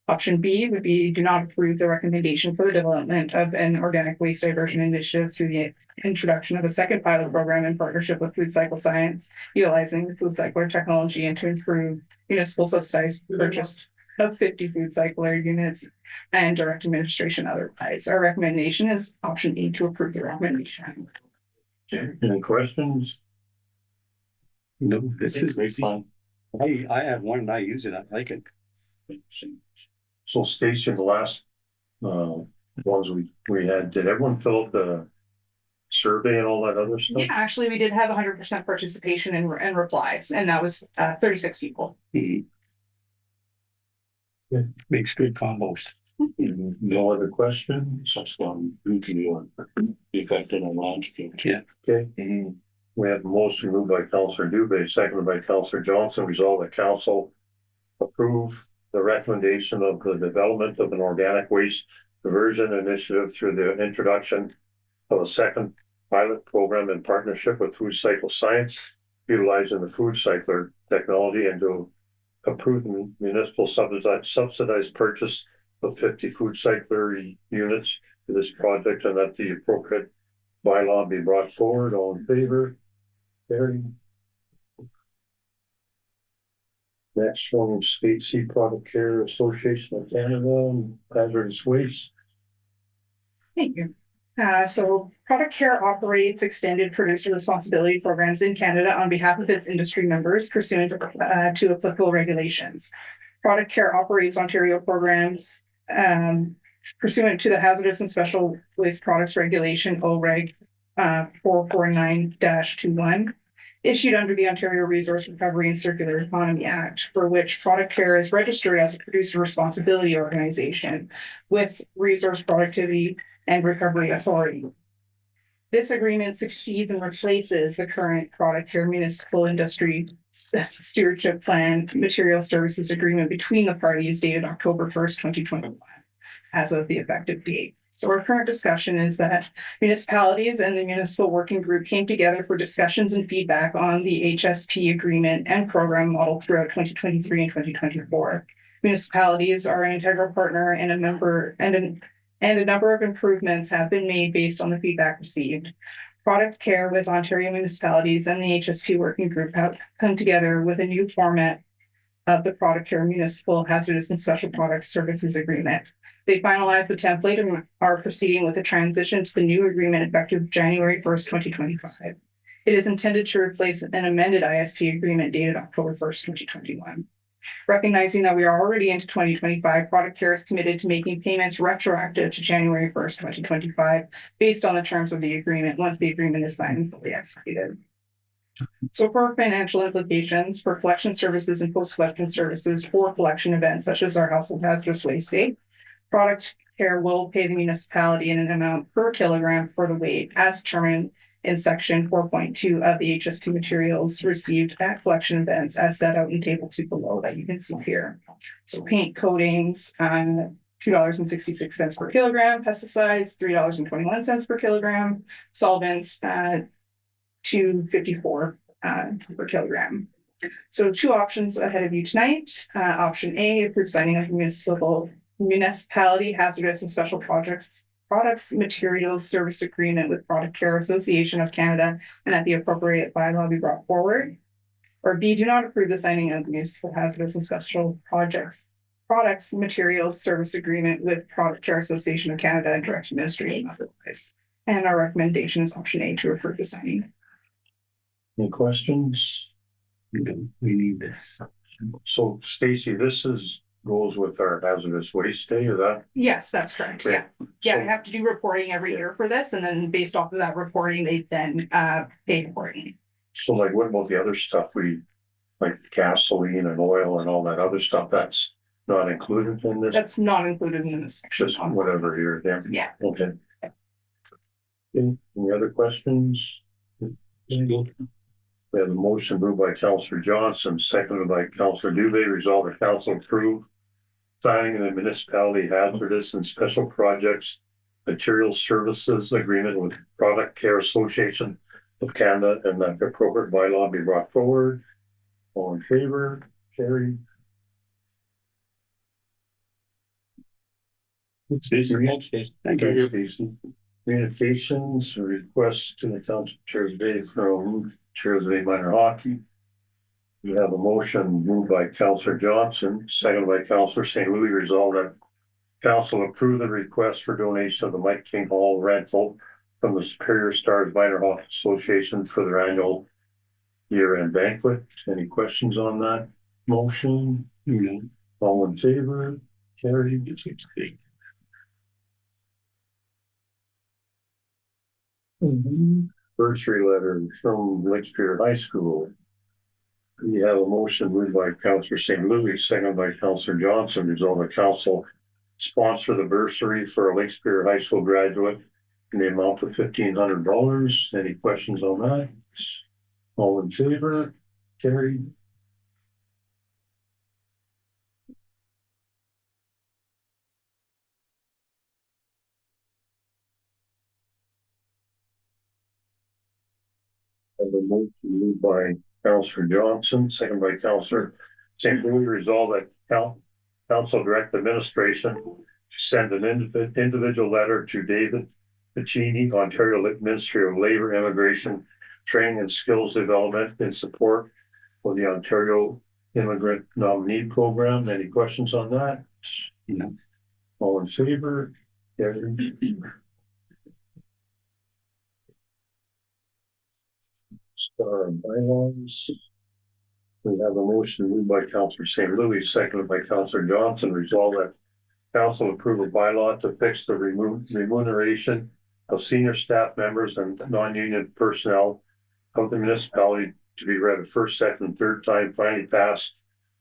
Option B would be do not approve the recommendation for the development of an organic waste diversion initiative through the introduction of a second pilot program in partnership with Food Cycle Science, utilizing the food cycler technology and to improve municipal subsidized purchase of 50 food cycler units and direct administration otherwise. Our recommendation is option E, to approve the recommendation. Okay, any questions? No, this is, Great fun. I have one and I use it. I like it. So Stacy, the last, ones we had, did everyone fill out the survey and all that other stuff? Yeah, actually, we did have 100% participation and replies, and that was 36 people. Makes good compost. No other questions? Effective on landscape. Yeah. Okay. We have a motion moved by Councillor Dubé, seconded by Councillor Johnson, resolve that council approve the recommendation of the development of an organic waste diversion initiative through the introduction of a second pilot program in partnership with Food Cycle Science, utilizing the food cycler technology, and to approve the municipal subsidized purchase of 50 food cycler units for this project, and that the appropriate bylaw be brought forward. All in favor? Carried. Next one, State Seed Product Care Association of Canada, hazardous waste. Thank you. So Product Care operates extended producer responsibility programs in Canada on behalf of its industry members pursuant to applicable regulations. Product Care operates Ontario programs pursuant to the Hazardous and Special Waste Products Regulation, OREG 449-21, issued under the Ontario Resource Recovery and Circular Economy Act, for which Product Care is registered as a producer responsibility organization with Resource Productivity and Recovery Authority. This agreement succeeds and replaces the current Product Care Municipal Industry Stewardship Plan Material Services Agreement between the parties dated October 1st, 2021, as of the effective date. So our current discussion is that municipalities and the municipal working group came together for discussions and feedback on the HSP agreement and program model throughout 2023 and 2024. Municipalities are an integral partner and a member, and a number of improvements have been made based on the feedback received. Product Care with Ontario municipalities and the HSP working group have come together with a new format of the Product Care Municipal Hazardous and Special Products Services Agreement. They finalized the template and are proceeding with a transition to the new agreement effective January 1st, 2025. It is intended to replace an amended ISP agreement dated October 1st, 2021. Recognizing that we are already into 2025, Product Care is committed to making payments retroactive to January 1st, 2025, based on the terms of the agreement once the agreement is signed and fully executed. So for financial implications for collection services and post-collection services for collection events such as our household hazardous waste day, Product Care will pay the municipality in an amount per kilogram for the weight as determined in section 4.2 of the HSP materials received at collection events as set out in table 2 below that you can see here. So paint coatings, $2.66 per kilogram, pesticides, $3.21 per kilogram, solvents, $2.54 per kilogram. So two options ahead of you tonight. Option A, approve signing of municipality hazardous and special products materials service agreement with Product Care Association of Canada and that the appropriate bylaw be brought forward. Or B, do not approve the signing of municipal hazardous and special products materials service agreement with Product Care Association of Canada and direct administration otherwise. And our recommendation is option A, to approve the signing. Any questions? We need this. So Stacy, goes with our hazardous waste day, or that? Yes, that's correct. Okay. Yeah, I So- have to do reporting every year for this, and then based off of that reporting, they then pay accordingly. So like, what about the other stuff like gasoline and oil and all that other stuff, that's not included in this? That's not included in this section. Just whatever here, yeah? Yeah. Okay. Any other questions? We have a motion moved by Councillor Johnson, seconded by Councillor Dubé, resolved that council approve signing the municipality hazardous and special projects material services agreement with Product Care Association of Canada, and that the appropriate bylaw be brought forward. All in favor? Carried. Thank you. Jason. Communications, a request to the Council Chairs Bay from Chairs Bay Minor Hockey. We have a motion moved by Councillor Johnson, seconded by Councillor St. Louis, resolved that council approve the request for donation of the Mike King Hall rental from the Superior Stars Minor Hockey Association for their annual year-end banquet. Any questions on that motion? All in favor? Carried. Bursary letter from Lakeshore High School. We have a motion moved by Councillor St. Louis, seconded by Councillor Johnson, resolve the council sponsor the bursary for a Lakeshore High School graduate in the amount of $1,500. Any questions on that? All in favor? Carried. And the motion moved by Councillor Johnson, second by Councillor St. Louis, resolve that council direct administration to send an individual letter to David Piccini, Ontario Ministry of Labour, Immigration, Training and Skills Development in support of the Ontario Immigrant Nominee Program. Any questions on that? No. All in favor? Carried. Star bylaws. We have a motion moved by Councillor St. Louis, seconded by Councillor Johnson, resolve that council approve a bylaw to fix the remuneration of senior staff members and non-union personnel of the municipality to be read a first, second, and third time, finally passed,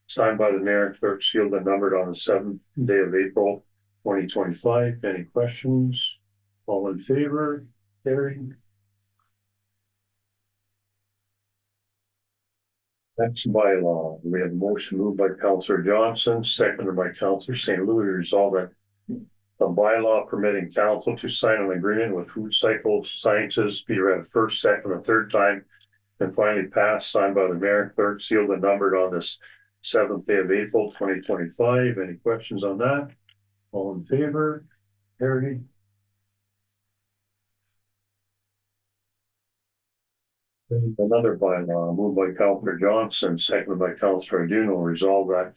signed by the mayor and clerk, sealed and numbered on the 7th day of April 2025. Any questions? All in favor? Carried. Next bylaw, we have a motion moved by Councillor Johnson, seconded by Councillor St. Louis, resolve that a bylaw permitting council to sign an agreement with Food Cycle Sciences be read first, second, and third time, and finally passed, signed by the mayor and clerk, sealed and numbered on this 7th day of April 2025. Any questions on that? All in favor? Carried. Another bylaw moved by Councillor Johnson, seconded by Councillor Aduno, resolve that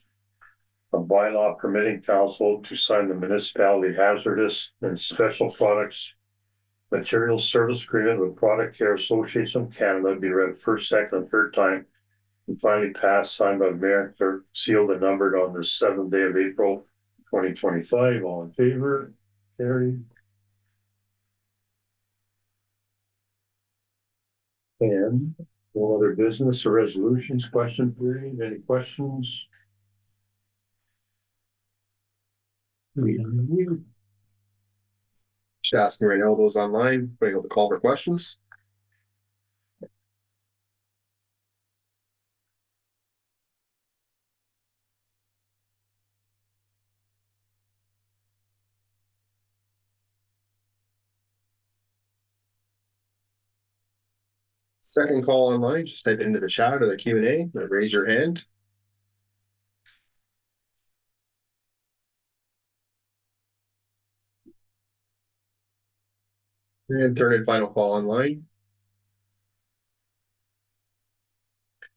a bylaw permitting council to sign the municipality hazardous and special products material service agreement with Product Care Association of Canada be read first, second, and third time, and finally passed, signed by the mayor and clerk, sealed and numbered on the 7th day of April 2025. All in favor? Carried. And no other business or resolutions, question period, any questions? Just asking right now, those online, putting up the call for questions. Second call online, just type it into the chat or the Q&A, raise your hand. And third and final call online.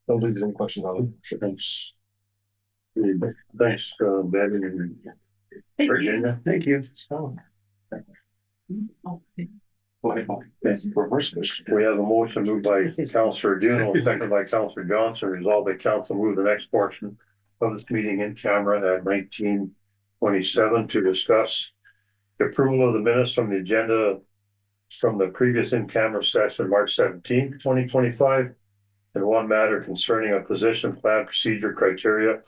Don't believe there's any questions on it. Thanks. Thanks, Bevan and Virginia. Thank you. We have a motion moved by Councillor Aduno, seconded by Councillor Johnson, resolved that council move the next portion of this meeting in camera at 19:27 to discuss the approval of the minutes from the agenda from the previous in-camera session, March 17th, 2025, and one matter concerning a position plan procedure criteria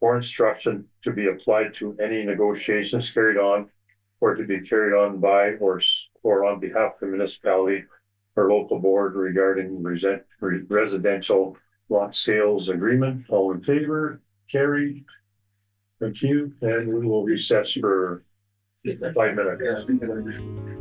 or instruction to be applied to any negotiations carried on or to be carried on by or or on behalf of the municipality or local board regarding residential lot sales agreement. All in favor? Carried. Thank you, and we will recess for 5 minutes.